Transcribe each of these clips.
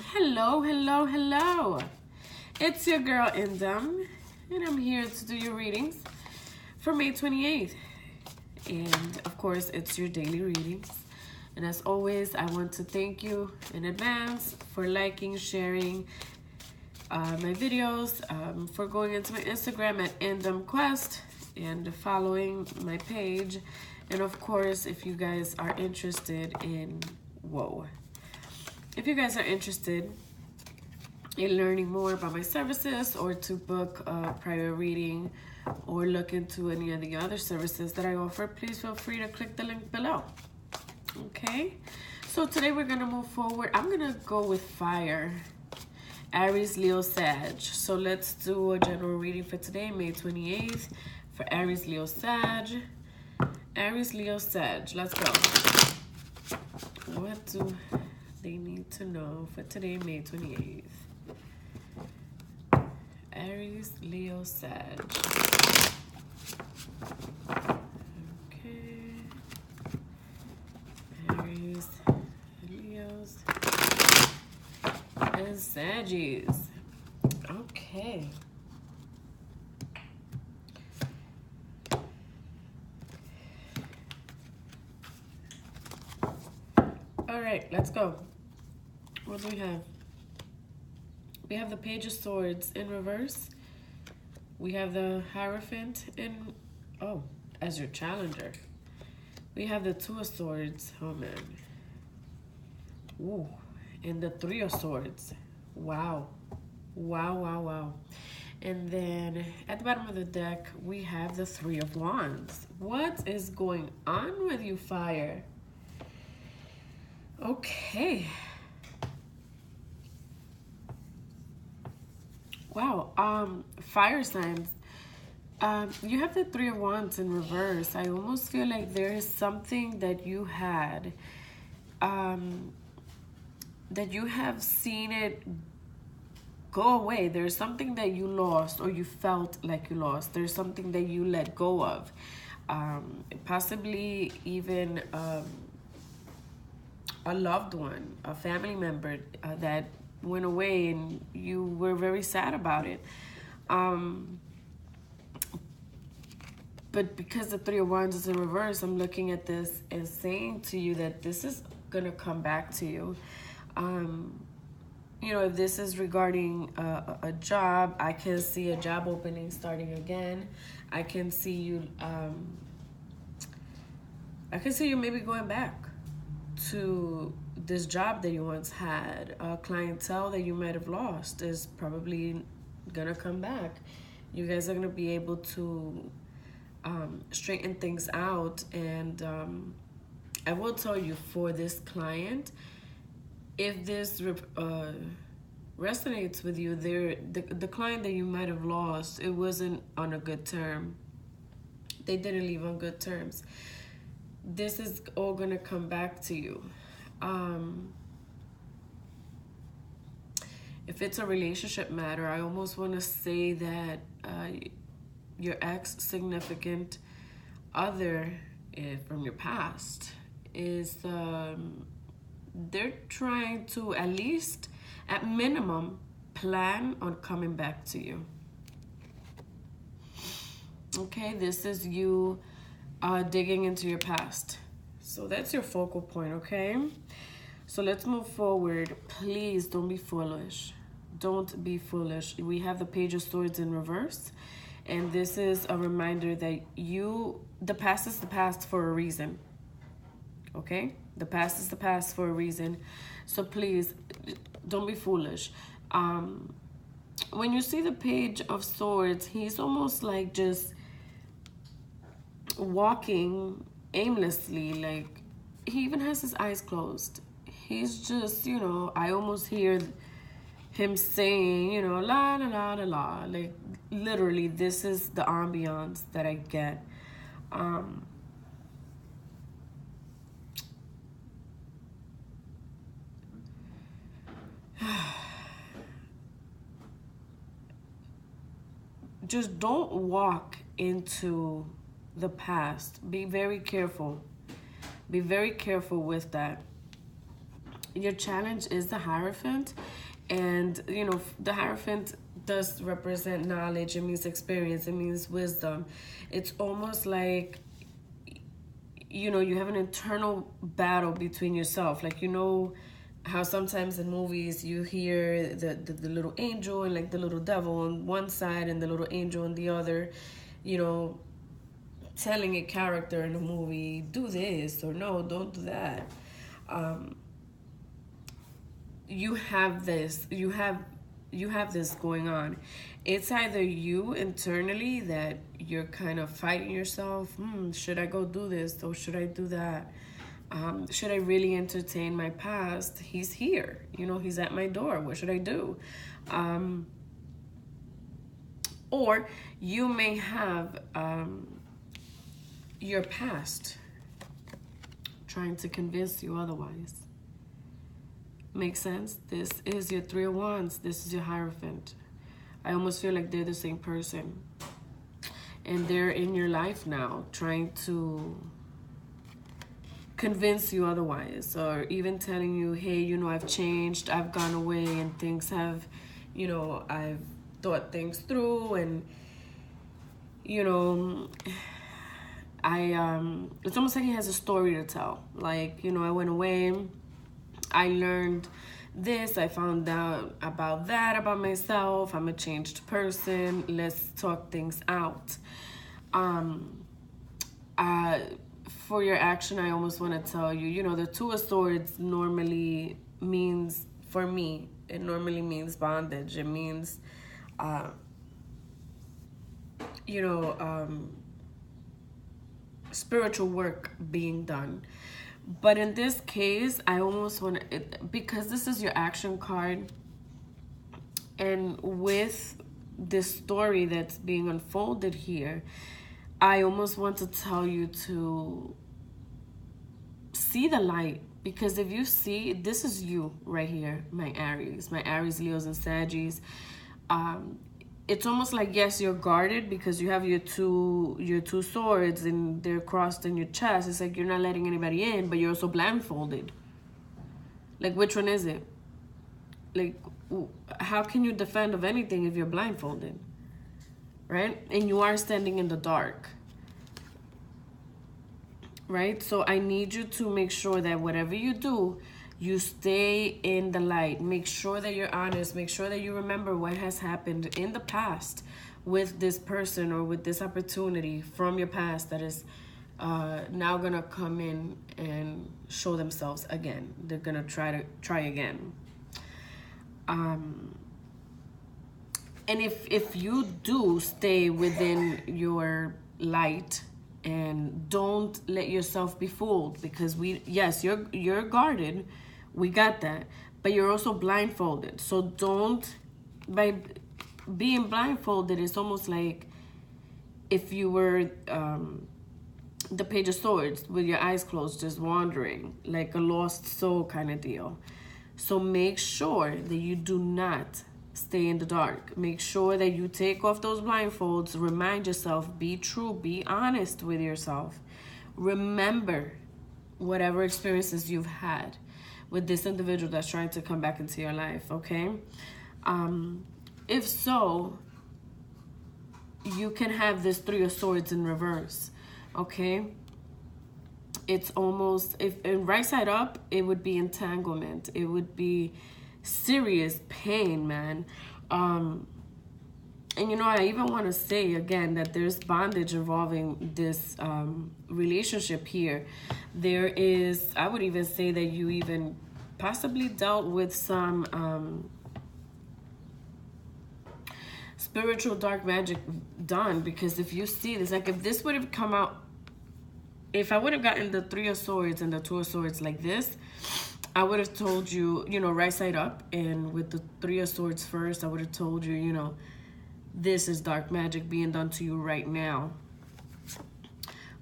Hello, hello, hello. It's your girl Indum, and I'm here to do your readings for May 28th. And of course, it's your daily readings. And as always, I want to thank you in advance for liking, sharing my videos, for going into my Instagram at IndumQuest and following my page. And of course, if you guys are interested in, if you guys are interested in learning more about my services or to book a private reading or look into any of the other services that I offer, please feel free to click the link below. Okay, so today we're gonna move forward. I'm gonna go with fire, Aries, Leo, Sag. So let's do a general reading for today, May 28th, for Aries, Leo, Sag. Aries, Leo, Sag. Let's go. What do they need to know for today, May 28th? Aries, Leo, Sag. Okay. Aries, Leos, and Saggies. Okay. All right, let's go. What do we have? We have the Page of Swords in reverse. We have the Hierophant as your challenger. We have the Two of Swords. Oh, man. Ooh. And the Three of Swords. Wow. Wow, wow, wow. And then at the bottom of the deck, we have the Three of Wands. What is going on with you, fire? Okay. Wow, fire signs. You have the Three of Wands in reverse. I almost feel like there is something that you had, that you have seen it go away. There's something that you lost or you felt like you lost. There's something that you let go of. Possibly even a loved one, a family member that went away and you were very sad about it. But because the Three of Wands is in reverse, I'm looking at this and saying to you that this is going to come back to you. You know, if this is regarding a job, I can see a job opening starting again. I can see you, maybe going back to this job that you once had. A clientele that you might have lost is probably gonna come back. You guys are gonna be able to straighten things out. And I will tell you, for this client, if this resonates with you, the client that you might have lost, it wasn't on a good term. They didn't leave on good terms. This is all gonna come back to you. If it's a relationship matter, I almost want to say that your ex-significant other from your past is they're trying to, at least at minimum, plan on coming back to you. Okay, this is you digging into your past. So that's your focal point, okay? So let's move forward. Please don't be foolish. Don't be foolish. We have the Page of Swords in reverse. And this is a reminder that the past is the past for a reason. Okay? The past is the past for a reason. So please, don't be foolish. When you see the Page of Swords, he's almost like just walking aimlessly. Like, he even has his eyes closed. He's just, you know, I almost hear him saying, you know, la la la la la. Like, literally, this is the ambiance that I get. Just don't walk into the past. Be very careful. Be very careful with that. Your challenge is the Hierophant. And, you know, the Hierophant does represent knowledge. It means experience. It means wisdom. It's almost like, you know, you have an internal battle between yourself. Like, you know how sometimes in movies you hear the little angel and like the little devil on one side and the little angel on the other, you know, telling a character in a movie, do this, or no, don't do that. You have this going on. It's either you internally that you're kind of fighting yourself. Should I go do this or should I do that? Should I really entertain my past? He's here, you know, he's at my door. What should I do? Or you may have your past trying to convince you otherwise. Makes sense? This is your Three of Wands. This is your Hierophant. I almost feel like they're the same person. And they're in your life now trying to convince you otherwise, or even telling you, hey, you know, I've changed, I've gone away, and things have, you know, I've thought things through, and, you know, it's almost like he has a story to tell. Like, you know, I went away, I learned this, I found out about that about myself, I'm a changed person, let's talk things out. For your action, I almost want to tell you, you know, the Two of Swords normally means, for me, it normally means bondage. It means, you know, spiritual work being done. But in this case, I almost want to, because this is your action card, and with this story that's being unfolded here, I almost want to tell you to see the light. Because if you see, this is you right here, my Aries, Leos, and Saggies. It's almost like, yes, you're guarded because you have your two swords and they're crossed in your chest. It's like you're not letting anybody in, but you're also blindfolded. Like, which one is it? Like, how can you defend of anything if you're blindfolded? Right? And you are standing in the dark. Right? So I need you to make sure that whatever you do, you stay in the light. Make sure that you're honest. Make sure that you remember what has happened in the past with this person or with this opportunity from your past that is now gonna come in and show themselves again. They're gonna try again. And if you do stay within your light and don't let yourself be fooled, because yes, you're guarded, we got that, but you're also blindfolded. So don't, by being blindfolded, it's almost like if you were the Page of Swords with your eyes closed, just wandering, like a lost soul kind of deal. So make sure that you do not stay in the dark. Make sure that you take off those blindfolds. Remind yourself, be true, be honest with yourself. Remember whatever experiences you've had with this individual that's trying to come back into your life, okay? If so, you can have this Three of Swords in reverse, okay? It's almost, if in right side up, it would be entanglement. It would be serious pain, man. And you know, I even want to say again that there's bondage involving this relationship here. There is, I would even say that you even possibly dealt with some spiritual dark magic done, because if you see this, like if this would have come out, if I would have gotten the Three of Swords and the Two of Swords like this, I would have told you, you know, right side up, and with the Three of Swords first, I would have told you, you know, this is dark magic being done to you right now.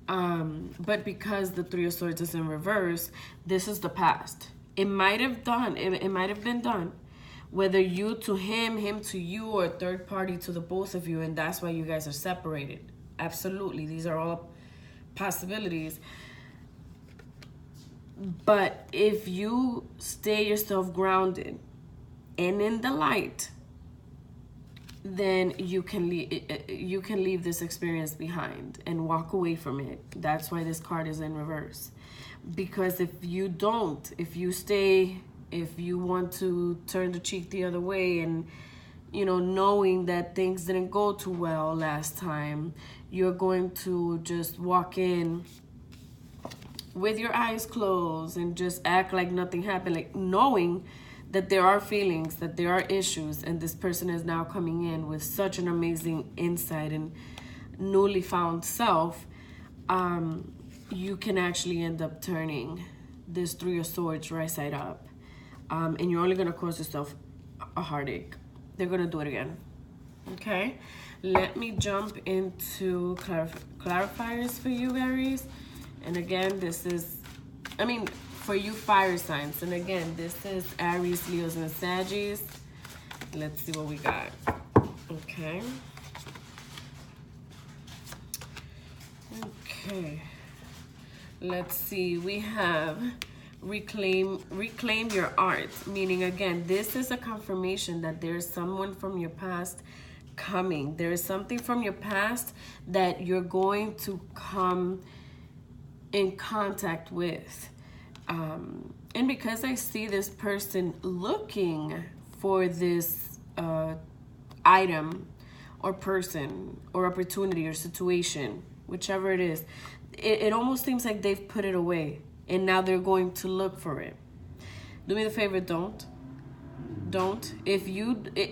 But because the Three of Swords is in reverse, this is the past. It might have been done, whether you to him, him to you, or a third party to the both of you, and that's why you guys are separated. Absolutely, these are all possibilities. But if you stay yourself grounded and in the light, then you can leave this experience behind and walk away from it. That's why this card is in reverse. Because if you don't, if you want to turn the cheek the other way, and knowing that things didn't go too well last time, you're going to just walk in with your eyes closed and just act like nothing happened, like knowing that there are feelings, that there are issues, and this person is now coming in with such an amazing insight and newly found self. You can actually end up turning this Three of Swords right side up, and you're only going to cause yourself a heartache. They're going to do it again. Okay, let me jump into clarifiers for you, Aries. And again, this is, for you fire signs. And again, this is Aries, Leos, and Saggies. Let's see what we got. Okay. Okay. Let's see. We have reclaim your art. Meaning, again, this is a confirmation that there's someone from your past coming. There is something from your past that you're going to come in contact with. And because I see this person looking for this item or person or opportunity or situation, whichever it is, it almost seems like they've put it away and now they're going to look for it. Do me the favor, don't.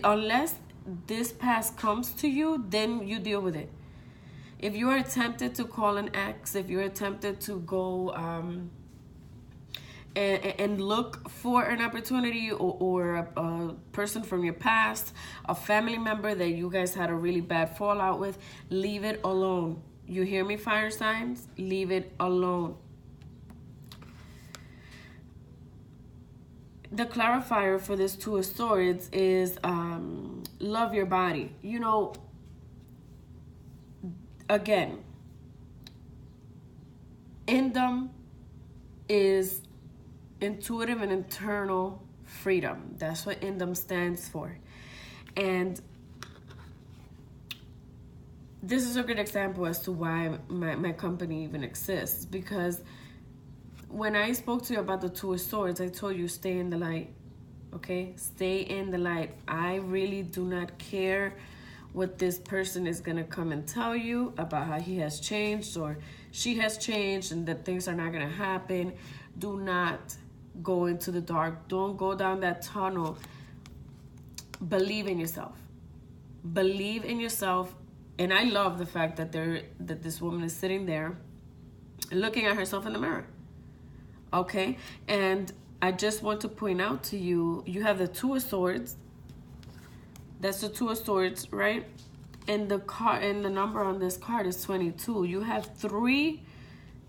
Unless this past comes to you, then you deal with it. If you are tempted to call an ex, if you're tempted to go and look for an opportunity or a person from your past, a family member that you guys had a really bad fallout with, leave it alone. You hear me, fire signs? Leave it alone. The clarifier for this Two of Swords is love your body. Again, Indum is intuitive and internal freedom. That's what Indum stands for. And this is a good example as to why my company even exists. Because when I spoke to you about the Two of Swords, I told you stay in the light. Okay? Stay in the light. I really do not care what this person is going to come and tell you about how he has changed or she has changed and that things are not going to happen. Do not go into the dark. Don't go down that tunnel. Believe in yourself. Believe in yourself. And I love the fact that this woman is sitting there looking at herself in the mirror. Okay? And I just want to point out to you, you have the Two of Swords. That's the Two of Swords, right? And the number on this card is 22. You have 3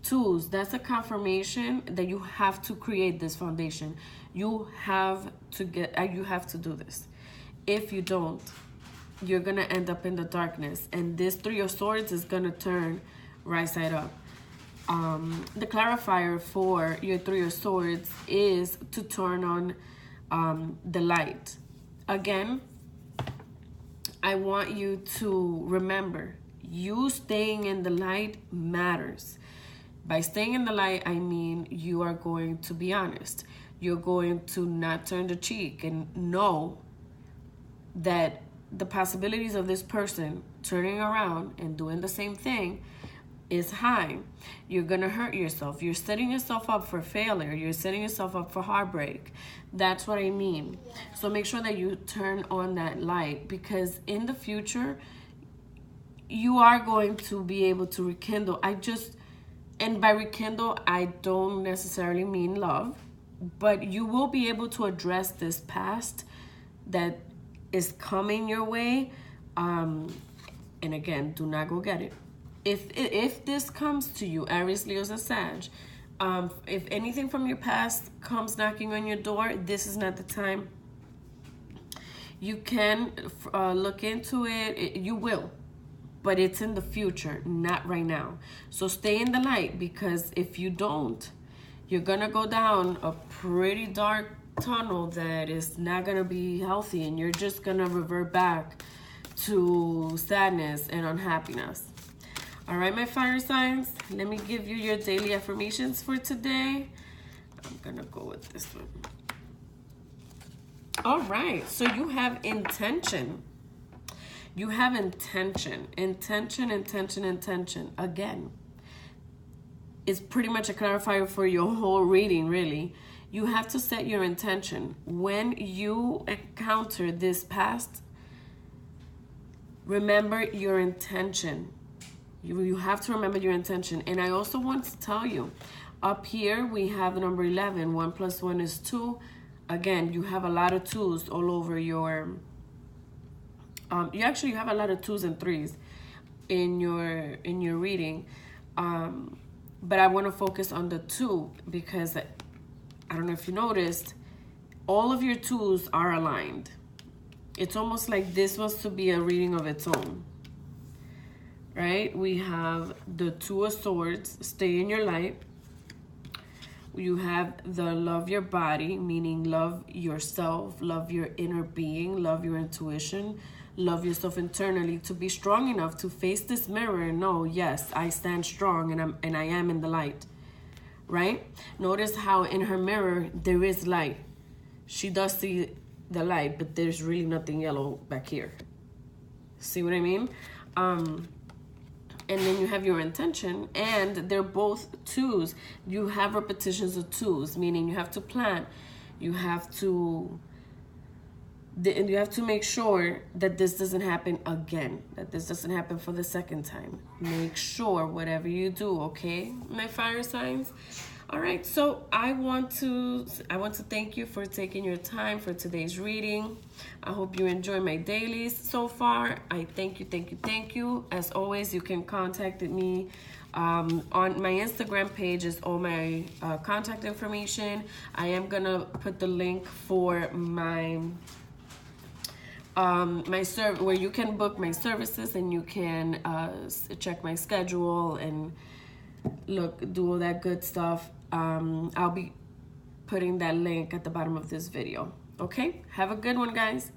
2s. That's a confirmation that you have to create this foundation. You have to do this. If you don't, you're gonna end up in the darkness. And this Three of Swords is gonna turn right side up. The clarifier for your Three of Swords is to turn on the light. Again, I want you to remember, you staying in the light matters. By staying in the light, I mean you are going to be honest. You're going to not turn the cheek and know that the possibilities of this person turning around and doing the same thing is high. You're going to hurt yourself. You're setting yourself up for failure. You're setting yourself up for heartbreak. That's what I mean. So make sure that you turn on that light, because in the future, you are going to be able to rekindle. And by rekindle, I don't necessarily mean love, but you will be able to address this past that is coming your way. And again, do not go get it. If this comes to you, Aries, Leos, and Sag, if anything from your past comes knocking on your door, this is not the time. You can look into it. You will. But it's in the future, not right now. So stay in the light, because if you don't, you're gonna go down a pretty dark tunnel that is not gonna be healthy, and you're just gonna revert back to sadness and unhappiness. All right, my fire signs, let me give you your daily affirmations for today. I'm gonna go with this one. All right, so you have intention. You have intention. Intention. Again, it's pretty much a clarifier for your whole reading, really. You have to set your intention. When you encounter this past, remember your intention. You have to remember your intention. And I also want to tell you, up here we have the number 11. 1 plus 1 is 2. Again, you have a lot of 2s all over your... you have a lot of 2s and 3s in your reading. But I want to focus on the 2 because I don't know if you noticed, all of your 2s are aligned. It's almost like this was to be a reading of its own. Right? We have the 2 of Swords, stay in your light. You have the love your body, meaning love yourself, love your inner being, love your intuition, love yourself internally to be strong enough to face this mirror and know, yes, I stand strong and I am in the light. Right? Notice how in her mirror there is light. She does see the light, but there's really nothing yellow back here. See what I mean? And then you have your intention, and they're both 2s. You have repetitions of 2s, meaning you have to plan. You have to make sure that this doesn't happen again, that this doesn't happen for the second time. Make sure whatever you do, okay, my fire signs? All right, so I want to thank you for taking your time for today's reading. I hope you enjoy my dailies so far. I thank you. As always, you can contact me on my Instagram page is all my contact information. I am gonna put the link for my where you can book my services, and you can check my schedule and do all that good stuff. I'll be putting that link at the bottom of this video. Okay, have a good one, guys.